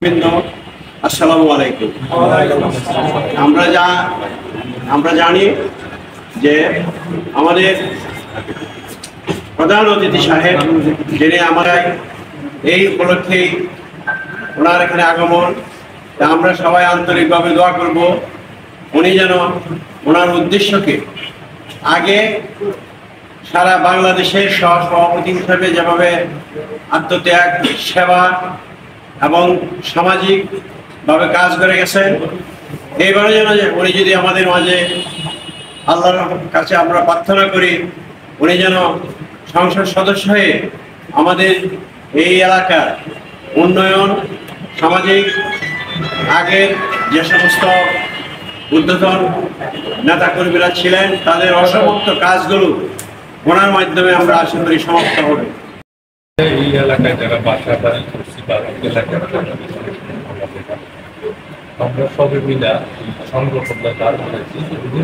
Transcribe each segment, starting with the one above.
আসসালামু আলাইকুম। আমরা জানি যে আমাদের প্রধান অতিথি সাহেব যিনি আমরা এই উপলক্ষে ওনার এখানে আগমন, আমরা সবাই আন্তরিকভাবে দোয়া করব উনি যেন ওনার উদ্দেশ্যকে আগে সারা বাংলাদেশের সহসভাপতি হিসেবে যেভাবে আত্মত্যাগ, সেবা এবং সামাজিকভাবে কাজ করে গেছেন, এইবারে যেন উনি যদি আমাদের মাঝে আল্লাহর কাছে আমরা প্রার্থনা করি উনি যেন সংসদ সদস্য হয়ে আমাদের এই এলাকার উন্নয়ন, সামাজিক আগের যে সমস্ত উদ্বোধন নেতাকর্মীরা ছিলেন তাদের অসমাপ্ত কাজগুলো ওনার মাধ্যমে আমরা আশা করি সমাপ্ত হবে। এই এলাকায় যারা বাসা বাড়ি করছি বা এলাকায় আমরা সবাই মিলা সংগঠনটা দাঁড় করেছি।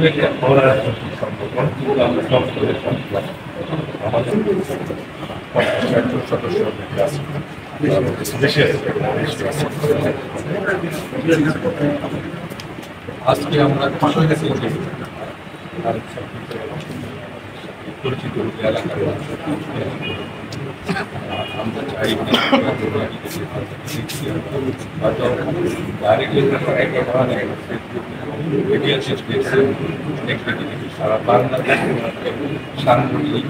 একটা খরার সংগঠন, কিন্তু আমরা সব করে আমাদের সদস্য আজকে আমরা খুশি হয়েছি যে পরিচিত এলাকার আমরা চাই সারা বাংলাদেশ সাংগঠনিক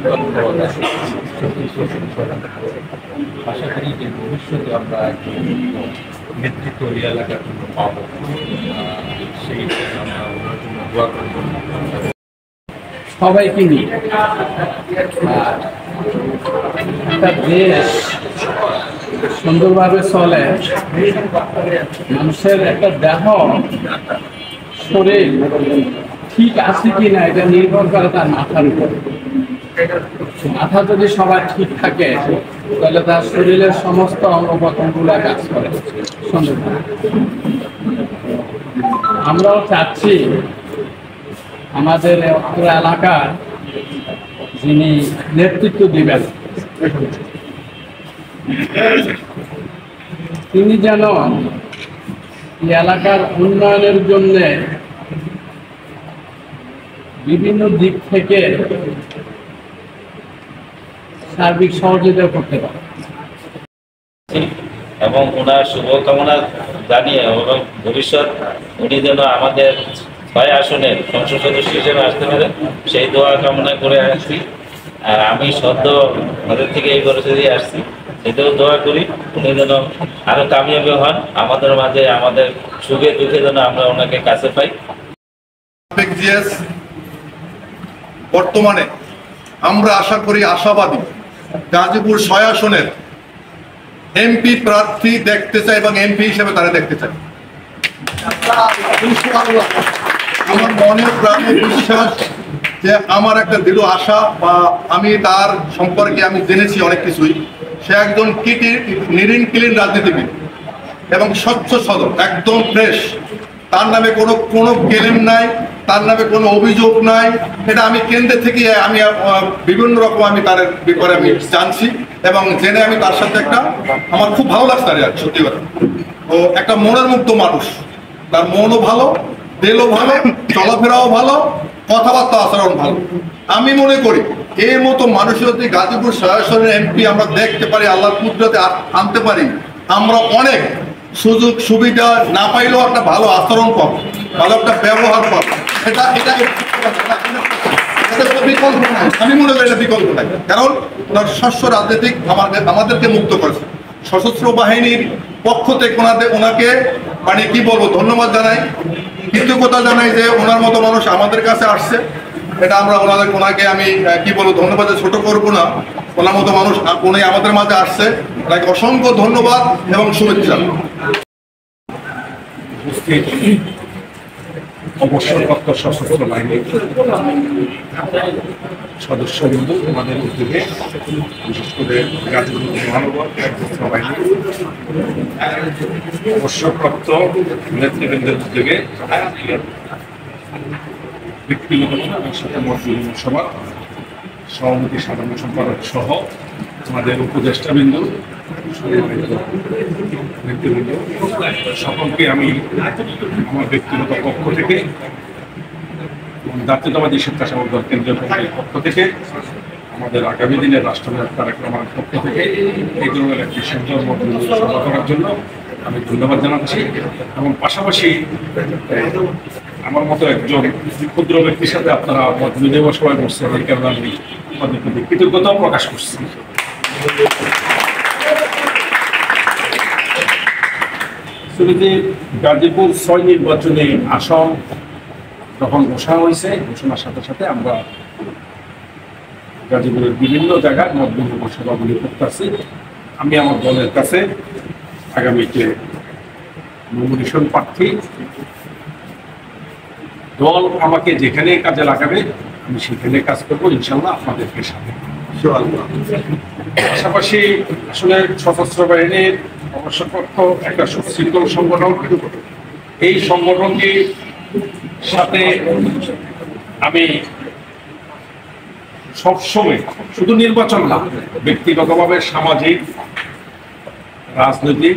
আশা করি যে ভবিষ্যতে আমরা নেতৃত্ব এই এলাকার জন্য পাবো, সেই আমরা ওনার জন্য দোয়া করবো। সবাইকে নিয়ে একটা দেশ সুন্দরভাবে চলে, মানুষের একটা দেহ শরীর ঠিক আছে কিনা এটা নির্ভর করে তার মাথার উপর। মাথা যদি সবার ঠিক থাকে তাহলে তার শরীরের সমস্ত অঙ্গ প্রত্যঙ্গগুলো কাজ করে সুন্দরভাবে। আমরাও চাচ্ছি আমাদের এলাকার যিনি নেতৃত্ব দিবেন তিনি যেন এই এলাকার উন্নয়নের জন্য বিভিন্ন দিক থেকে সার্বিক সহযোগিতা করতে পারে এবং ওনার শুভকামনা জানিয়ে এবং ভবিষ্যৎ উনি যেন আমাদের 6 আসনের সংসদ সদস্য হিসেবে আসতে পারেন সেই দোয়া কামনা করে আসছি। আর আমি সদ্য আমাদের থেকে এই পরিস্থিতি আসছি, সেটাও দোয়া করি উনি যেন আরো কামিয়াবি হন, আমাদের মাঝে আমাদের সুখে দুঃখে যেন আমরা ওনাকে কাছে পাই। বর্তমানে আমরা আশা করি আশাবাদী গাজীপুর 6 আসনের এমপি প্রার্থী দেখতে চাই এবং এমপি হিসেবে তারা দেখতে চাই। আমার মনের প্রাণে বিশ্বাস যে আমার একটা দৃঢ় আশা, বা আমি তার সম্পর্কে আমি জেনেছি অনেক কিছুই। সে একজন নিরিন ক্লিন রাজনীতিবিদ এবং স্বচ্ছ সদর, একদম ফ্রেশ। তার নামে কোনো ক্লেম নাই, তার নামে কোনো অভিযোগ নাই। এটা আমি কেন্দ্র থেকে আমি বিভিন্ন রকম আমি তার ব্যাপারে আমি জানছি এবং জেনে আমি তার সাথে আমার খুব ভালো লাগছে। আর সত্যি কথা, ও একটা মনের মুক্ত মানুষ, তার মনও ভালো, তেলও ভালো, চলাফেরাও ভালো, কথাবার্তা আচরণ ভালো। আমি মনে করি এর মতো মানুষের যদি গাজীপুর 6 আসনের এমপি আমরা দেখতে পারি, আল্লাহর কুদরতে আনতে পারি, আমরা অনেক সুযোগ সুবিধা না পাইলেও একটা ভালো আচরণ পাবো, ভালো একটা ব্যবহার পাবো। এটা বিকল্প নাই, আমি মনে করি এটা বিকল্প নাই। কারণ ওনার শস্য রাজনীতিক আমাদেরকে মুক্ত করেছে। সশস্ত্র বাহিনীর পক্ষ থেকে ওনাকে মানে কি বলবো, ধন্যবাদ জানাই, কৃতজ্ঞতা জানাই যে ওনার মতো মানুষ আমাদের কাছে আসছে। এটা আমরা ওনাকে আমি কি বলবো, ধন্যবাদ ছোট করবো না। ওনার মতো মানুষ উনি আমাদের মাঝে আসছে, তাকে অসংখ্য ধন্যবাদ এবং শুভেচ্ছা। অবসরপ্রাপ্ত সশস্ত্র বাহিনীর সদস্যবৃন্দ, আমাদের উদ্যোগে বিশেষ করে গাজীপুর মহানগর সশস্ত্র বাহিনী অবসরপ্রাপ্ত নেতৃবৃন্দের উদ্যোগে ব্যক্তিগত সাথে মত সভা সভাপতি, সাধারণ সম্পাদক সহ আমাদের উপদেষ্টাবৃন্দ, সম্মানিত নেতৃবৃন্দ, সকলকে আমি আমার ব্যক্তিগত পক্ষ থেকে জাতীয়তাবাদী স্বেচ্ছাসেবক দল কেন্দ্রীয় কমিটির পক্ষ থেকে, আমাদের আগামী দিনের রাষ্ট্রনায়ক তারেক রহমানের পক্ষ থেকে এই ধরনের একটি সুন্দর সভা করার জন্য আমি ধন্যবাদ জানাচ্ছি। এবং পাশাপাশি আমার মতো একজন ক্ষুদ্র ব্যক্তির সাথে আপনারা মত বিনিময় সভায় বসছেন, এই কারণে আমি আপনাদের প্রতি কৃতজ্ঞতাও প্রকাশ করছি। গাজীপুর 6 নির্বাচনে আসন যখন ঘোষণা হয়েছে, ঘোষণার সাথে সাথে আমরা গাজীপুরের বিভিন্ন জায়গায় মত বিনিময় সভাগুলি করতেছি। আমি আমার দলের কাছে আগামীতে নমিনেশন প্রার্থী, দল আমাকে যেখানে কাজে লাগাবে আমি সেখানে কাজ করবো ইনশাল্লাহ আপনাদেরকে সাথে। পাশাপাশি আসলে সশস্ত্র বাহিনীর অবশ্যপক্ষ একটা সুশৃঙ্খল সংগঠন, এই সংগঠনটির সাথে আমি সবসময় শুধু নির্বাচন না, ব্যক্তিগতভাবে সামাজিক, রাজনৈতিক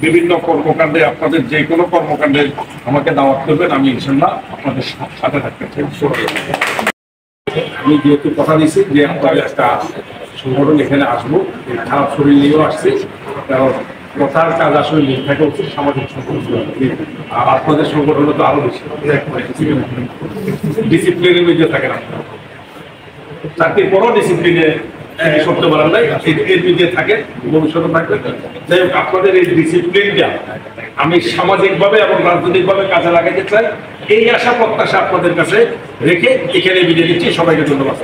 বিভিন্ন কর্মকাণ্ডে, আপনাদের যে কোনো কর্মকাণ্ডে আমাকে দাওয়াত করবেন, আমি ইনশাল্লাহ আপনাদের সাথে থাকতে চাই। আমি যেহেতু কথা দিয়েছি যে আপনাদের একটা সংগঠন এখানে আসবো, খারাপ শরীর নিয়েও আসছে, কারণ কথার কাজ আসলে মিল থাকা উচিত সামাজিক সংগঠন, আর আপনাদের সংগঠন তো আরো বেশি ডিসিপ্লিনের মধ্যে থাকে না, চাকরির পরও ডিসিপ্লিনে করতে পারেন নাই, এর মধ্যে থাকে, ভবিষ্যতে থাকবে। যাই হোক, আপনাদের এই ডিসিপ্লিনটা আমি সামাজিকভাবে এবং রাজনৈতিকভাবে কাজে লাগাতে চাই, এই আশা প্রত্যাশা আপনাদের কাছে রেখে এখানে বিদায় দিচ্ছি। সবাইকে ধন্যবাদ।